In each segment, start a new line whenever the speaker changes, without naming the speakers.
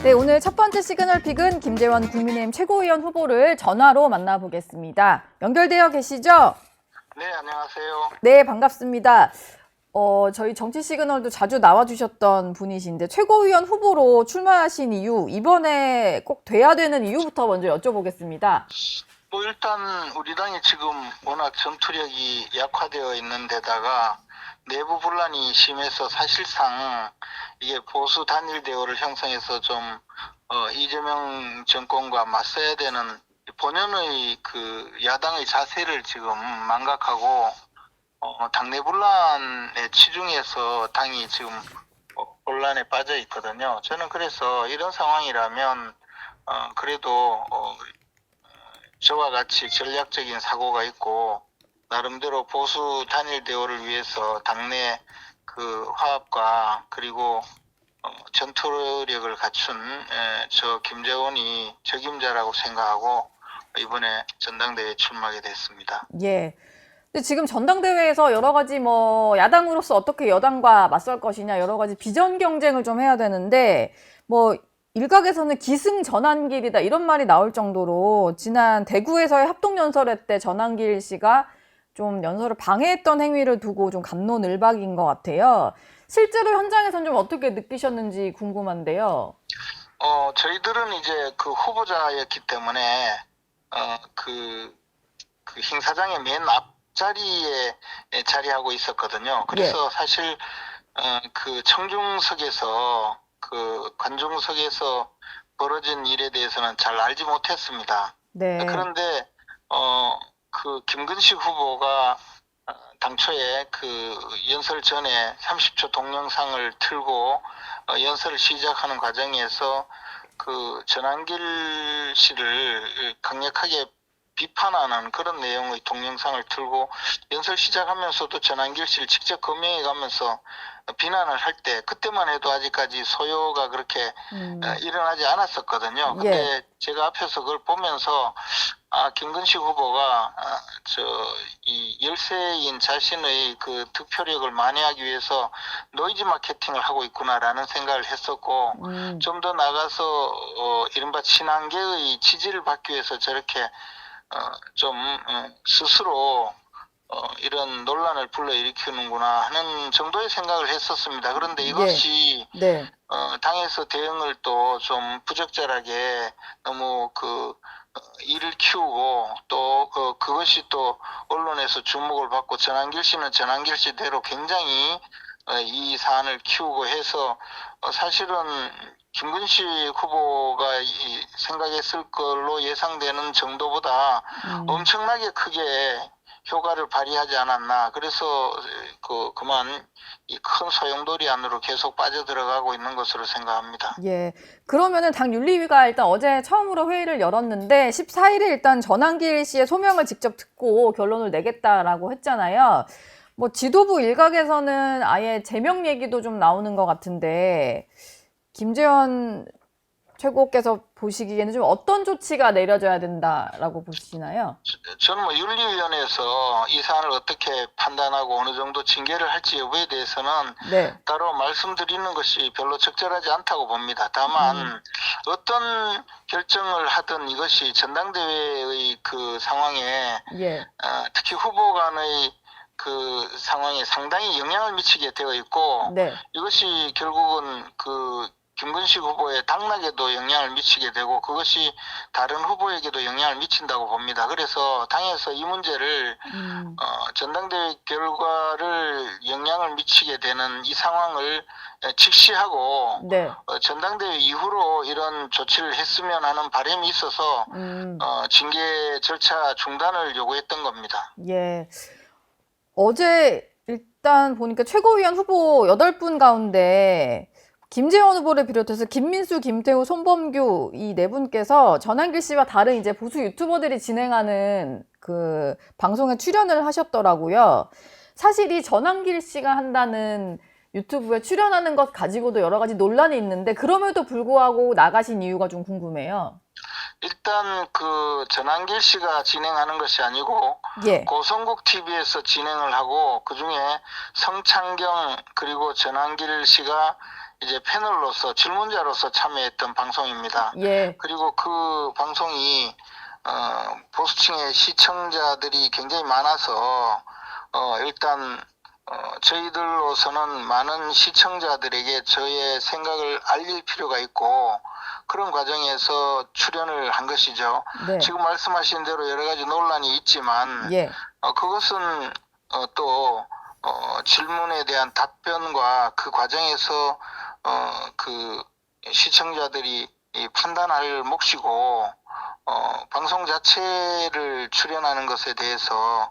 네, 오늘 첫 번째 시그널픽은 김재원 국민의힘 최고위원 후보를 전화로 만나보겠습니다. 연결되어 계시죠?
네, 안녕하세요.
네, 반갑습니다. 저희 정치 시그널도 자주 나와주셨던 분이신데 최고위원 후보로 출마하신 이유, 이번에 꼭 돼야 되는 이유부터 먼저 여쭤보겠습니다.
일단 우리 당이 지금 워낙 전투력이 약화되어 있는 데다가 내부 분란이 심해서 사실상 이게 보수 단일 대우를 형성해서 좀 이재명 정권과 맞서야 되는 본연의 그 야당의 자세를 지금 망각하고 당내 분란에 치중해서 당이 지금 혼란에 빠져 있거든요. 저는 그래서 이런 상황이라면 그래도 저와 같이 전략적인 사고가 있고 나름대로 보수 단일 대우를 위해서 당내 그 화합과 그리고 전투력을 갖춘 저 김재원이 적임자라고 생각하고 이번에 전당대회에 출마하게 됐습니다.
예. 근데 지금 전당대회에서 여러 가지 야당으로서 어떻게 여당과 맞설 것이냐 여러 가지 비전 경쟁을 좀 해야 되는데 일각에서는 기승전환길이다 이런 말이 나올 정도로 지난 대구에서의 합동연설회 때 전환길 씨가 좀 연설을 방해했던 행위를 두고 좀 갑론을박인 것 같아요. 실제로 현장에서는 좀 어떻게 느끼셨는지 궁금한데요.
저희들은 이제 그 후보자였기 때문에 그 행사장의 맨 앞자리에 자리하고 있었거든요. 그래서 사실 그 청중석에서 그 관중석에서 벌어진 일에 대해서는 잘 알지 못했습니다.
네.
그런데 그 김근식 후보가 당초에 그 연설 전에 30초 동영상을 틀고 연설을 시작하는 과정에서 그 전환길 씨를 강력하게 비판하는 그런 내용의 동영상을 틀고 연설 시작하면서도 전환길 씨를 직접 검명해 가면서 비난을 할 때 그때만 해도 아직까지 소요가 그렇게 일어나지 않았었거든요. 근데 제가 앞에서 그걸 보면서 김근식 후보가 이 열세인 자신의 그 득표력을 만회하기 위해서 노이즈 마케팅을 하고 있구나라는 생각을 했었고 좀 더 나가서 이른바 친한계의 지지를 받기 위해서 저렇게 좀 스스로 이런 논란을 불러일으키는구나 하는 정도의 생각을 했었습니다. 그런데 이것이 당에서 대응을 또 좀 부적절하게 너무 일을 키우고 또 그것이 또 언론에서 주목을 받고 전환길 씨는 전환길 씨대로 굉장히 이 사안을 키우고 해서 사실은 김근식 후보가 생각했을 걸로 예상되는 정도보다 엄청나게 크게 효과를 발휘하지 않았나. 그래서 그만 이 큰 소용돌이 안으로 계속 빠져들어가고 있는 것으로 생각합니다.
예. 그러면은 당 윤리위가 일단 어제 처음으로 회의를 열었는데 14일에 일단 전환길 씨의 소명을 직접 듣고 결론을 내겠다라고 했잖아요. 지도부 일각에서는 아예 제명 얘기도 좀 나오는 것 같은데 김재원 최고께서 보시기에는 좀 어떤 조치가 내려져야 된다라고 보시나요?
저는 윤리위원회에서 이 사안을 어떻게 판단하고 어느 정도 징계를 할지 여부에 대해서는 따로 말씀드리는 것이 별로 적절하지 않다고 봅니다. 다만 어떤 결정을 하든 이것이 전당대회의 그 상황에 특히 후보 간의 그 상황에 상당히 영향을 미치게 되어 있고 이것이 결국은 김근식 후보의 당락에도 영향을 미치게 되고 그것이 다른 후보에게도 영향을 미친다고 봅니다. 그래서 당에서 이 문제를 전당대회 결과를 영향을 미치게 되는 이 상황을 직시하고 전당대회 이후로 이런 조치를 했으면 하는 바람이 있어서 징계 절차 중단을 요구했던 겁니다.
예. 어제 일단 보니까 최고위원 후보 8분 가운데 김재원 후보를 비롯해서 김민수, 김태우, 손범규 이 네 분께서 전환길 씨와 다른 이제 보수 유튜버들이 진행하는 그 방송에 출연을 하셨더라고요. 사실 이 전환길 씨가 한다는 유튜브에 출연하는 것 가지고도 여러 가지 논란이 있는데 그럼에도 불구하고 나가신 이유가 좀 궁금해요.
일단 전환길 씨가 진행하는 것이 아니고 고성국 TV에서 진행을 하고 그중에 성창경 그리고 전환길 씨가 이제 패널로서 질문자로서 참여했던 방송입니다.
예.
그리고 그 방송이 보수층의 시청자들이 굉장히 많아서 일단 저희들로서는 많은 시청자들에게 저의 생각을 알릴 필요가 있고 그런 과정에서 출연을 한 것이죠.
네.
지금 말씀하신 대로 여러 가지 논란이 있지만
예.
그것은 또 질문에 대한 답변과 그 과정에서 그 시청자들이 판단할 몫이고 방송 자체를 출연하는 것에 대해서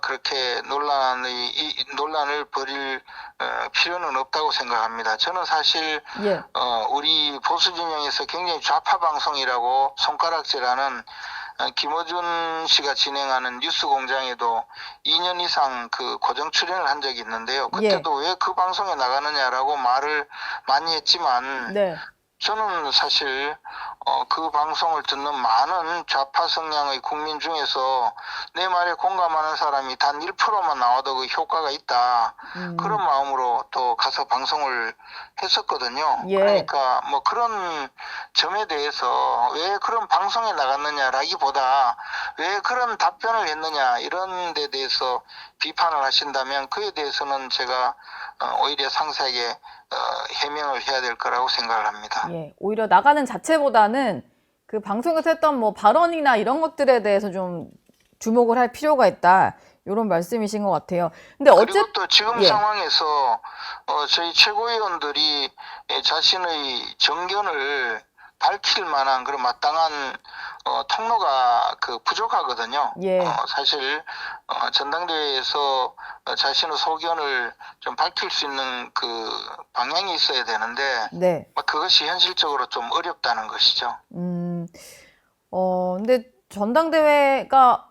그렇게 논란을 벌일 필요는 없다고 생각합니다. 저는 사실
예.
우리 보수 진영에서 굉장히 좌파 방송이라고 손가락질하는 김어준 씨가 진행하는 뉴스공장에도 2년 이상 그 고정 출연을 한 적이 있는데요. 그때도 왜 그 방송에 나가느냐라고 말을 많이 했지만
네.
저는 사실 그 방송을 듣는 많은 좌파 성향의 국민 중에서 내 말에 공감하는 사람이 단 1%만 나와도 그 효과가 있다. 그런 마음으로 또 가서 방송을 했었거든요.
예.
그러니까 뭐 그런 점에 대해서 왜 그런 방송에 나갔느냐라기보다 왜 그런 답변을 했느냐 이런 데 대해서 비판을 하신다면 그에 대해서는 제가 오히려 상세하게 해명을 해야 될 거라고 생각을 합니다.
예. 오히려 나가는 자체보다는 그 방송에서 했던 뭐 발언이나 이런 것들에 대해서 좀 주목을 할 필요가 있다. 이런 말씀이신 것 같아요. 근데
그리고 또 지금 상황에서 저희 최고위원들이 자신의 정견을 밝힐 만한 그런 마땅한 통로가 부족하거든요.
예.
사실 전당대회에서 자신의 소견을 좀 밝힐 수 있는 그 방향이 있어야 되는데
네.
그것이 현실적으로 좀 어렵다는 것이죠.
근데 전당대회가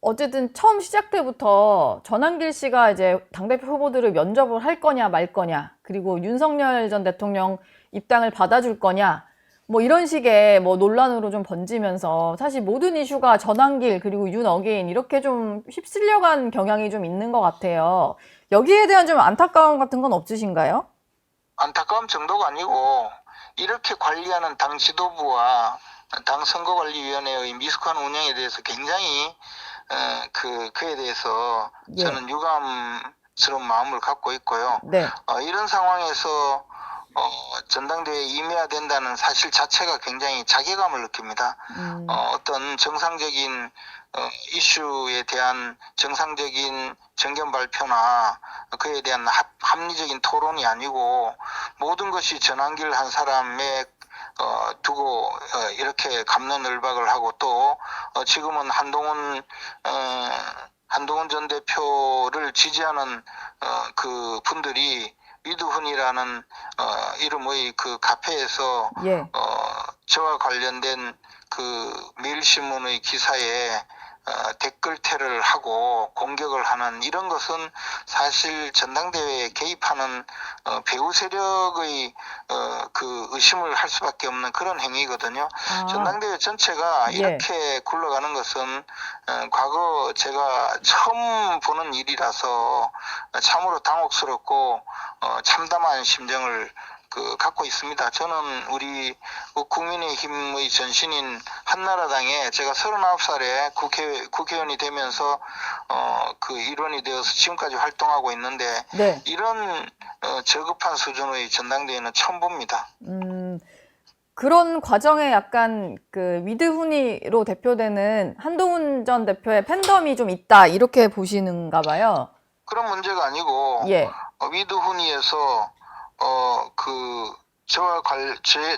어쨌든 처음 시작 때부터 전한길 씨가 이제 당대표 후보들을 면접을 할 거냐 말 거냐, 그리고 윤석열 전 대통령 입당을 받아줄 거냐, 뭐 이런 식의 뭐 논란으로 좀 번지면서 사실 모든 이슈가 전한길 그리고 윤어게인 이렇게 좀 휩쓸려간 경향이 좀 있는 것 같아요. 여기에 대한 좀 안타까움 같은 건 없으신가요?
안타까움 정도가 아니고 이렇게 관리하는 당 지도부와 당 선거관리위원회의 미숙한 운영에 대해서 굉장히 그에 대해서 저는 유감스러운 마음을 갖고 있고요.
네.
이런 상황에서 전당대회에 임해야 된다는 사실 자체가 굉장히 자괴감을 느낍니다. 어떤 정상적인 이슈에 대한 정상적인 정견 발표나 그에 대한 합리적인 토론이 아니고 모든 것이 전한길 한 사람의 두고 이렇게 갑론을박을 하고 또 지금은 한동훈 전 대표를 지지하는 그 분들이 위드훈이라는 이름의 그 카페에서 저와 관련된 그 매일신문의 기사에 댓글태를 하고 공격을 하는 이런 것은 사실 전당대회에 개입하는 배후 세력의 그 의심을 할 수밖에 없는 그런 행위거든요. 전당대회 전체가 이렇게 굴러가는 것은 과거 제가 처음 보는 일이라서 참으로 당혹스럽고 참담한 심정을 갖고 있습니다. 저는 우리 국민의힘의 전신인 한나라당에 제가 39살에 국회의원이 되면서 그 일원이 되어서 지금까지 활동하고 있는데 이런 저급한 수준의 전당대회는 처음 봅니다.
그런 과정에 약간 그 위드훈이로 대표되는 한동훈 전 대표의 팬덤이 좀 있다 이렇게 보시는가 봐요.
그런 문제가 아니고 위드훈이에서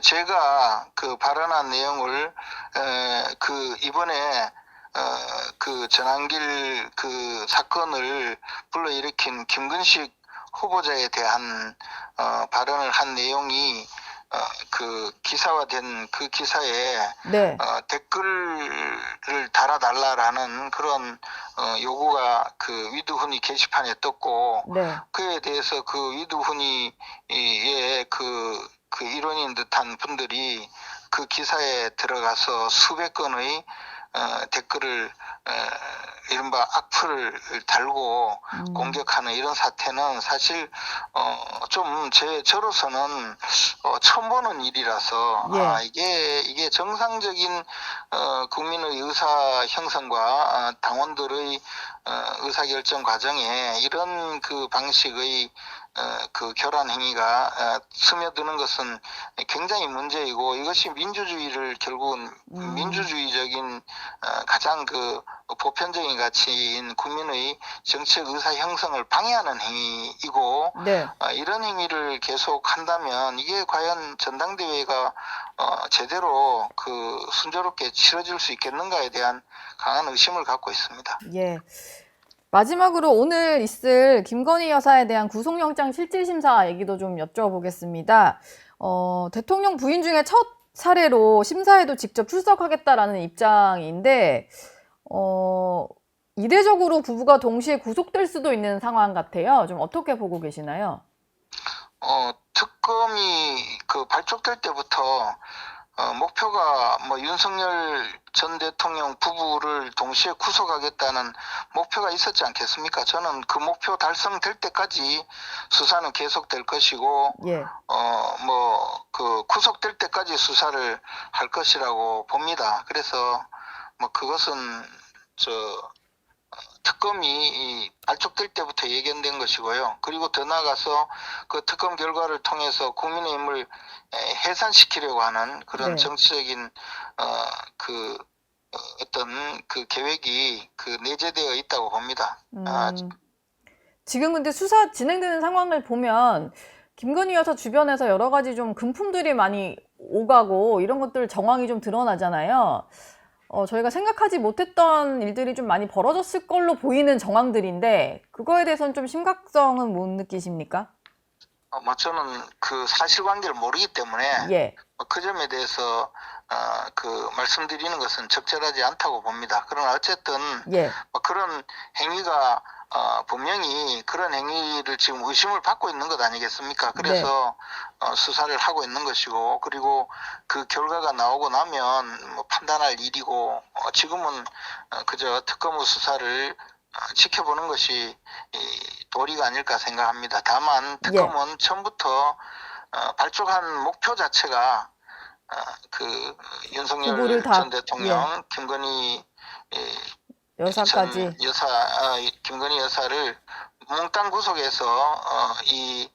제가 그 발언한 내용을 이번에 그 전한길 그 사건을 불러일으킨 김근식 후보자에 대한 발언을 한 내용이 그 기사화된 그 기사에 댓글을 달아달라라는 그런 요구가 그 위드훈이 게시판에 떴고 그에 대해서 그 위드훈이의 그 일원인 듯한 분들이 그 기사에 들어가서 수백 건의 댓글을 이른바 악플을 달고 공격하는 이런 사태는 사실 좀 저로서는 처음 보는 일이라서
예.
이게 정상적인 국민의 의사 형성과 당원들의 의사결정 과정에 이런 그 방식의 그 교란 행위가 스며드는 것은 굉장히 문제이고, 이것이 민주주의를 결국은 민주주의적인 가장 그 보편적인 가치인 국민의 정책 의사 형성을 방해하는 행위이고,
네.
이런 행위를 계속 한다면 이게 과연 전당대회가 제대로 그 순조롭게 치러질 수 있겠는가에 대한 강한 의심을 갖고 있습니다.
예. 마지막으로 오늘 있을 김건희 여사에 대한 구속영장 실질심사 얘기도 좀 여쭤보겠습니다. 대통령 부인 중에 첫 사례로 심사에도 직접 출석하겠다라는 입장인데, 이례적으로 부부가 동시에 구속될 수도 있는 상황 같아요. 좀 어떻게 보고 계시나요?
특검이 그 발족될 때부터 목표가 뭐 윤석열 전 대통령 부부를 동시에 구속하겠다는 목표가 있었지 않겠습니까? 저는 그 목표 달성될 때까지 수사는 계속될 것이고,
예.
뭐 그 구속될 때까지 수사를 할 것이라고 봅니다. 그래서 뭐 그것은 특검이 발족될 때부터 예견된 것이고요. 그리고 더 나아가서 그 특검 결과를 통해서 국민의힘을 해산시키려고 하는 그런
네.
정치적인 어떤 그 계획이 그 내재되어 있다고 봅니다.
지금 근데 수사 진행되는 상황을 보면 김건희 여사 주변에서 여러 가지 좀 금품들이 많이 오가고 이런 것들 정황이 좀 드러나잖아요. 저희가 생각하지 못했던 일들이 좀 많이 벌어졌을 걸로 보이는 정황들인데, 그거에 대해서는 좀 심각성은 못 느끼십니까?
저는 그 사실관계를 모르기 때문에
예.
그 점에 대해서 그 말씀드리는 것은 적절하지 않다고 봅니다. 그러나 어쨌든
예.
그런 행위가 분명히 그런 행위를 지금 의심을 받고 있는 것 아니겠습니까? 그래서 수사를 하고 있는 것이고, 그리고 그 결과가 나오고 나면 뭐 판단할 일이고, 지금은 그저 특검의 수사를 지켜보는 것이 도리가 아닐까 생각합니다. 다만 특검은 처음부터 발족한 목표 자체가 그 윤석열 전 대통령, 김건희
여사까지.
김건희 여사를 몽땅 구속해서 이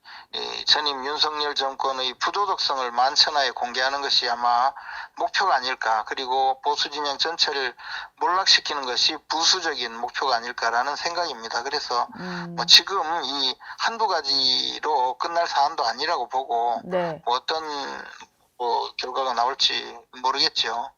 전임 윤석열 정권의 부도덕성을 만천하에 공개하는 것이 아마 목표가 아닐까. 그리고 보수 진영 전체를 몰락시키는 것이 부수적인 목표가 아닐까라는 생각입니다. 그래서 뭐 지금 이 한두 가지로 끝날 사안도 아니라고 보고,
네.
뭐 어떤 결과가 나올지 모르겠죠.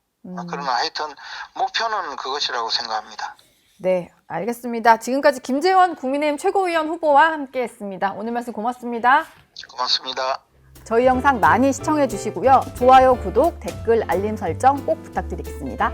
그러나 하여튼 목표는 그것이라고 생각합니다.
네, 알겠습니다. 지금까지 김재원 국민의힘 최고위원 후보와 함께했습니다. 오늘 말씀 고맙습니다.
고맙습니다.
저희 영상 많이 시청해 주시고요. 좋아요, 구독, 댓글, 알림 설정 꼭 부탁드리겠습니다.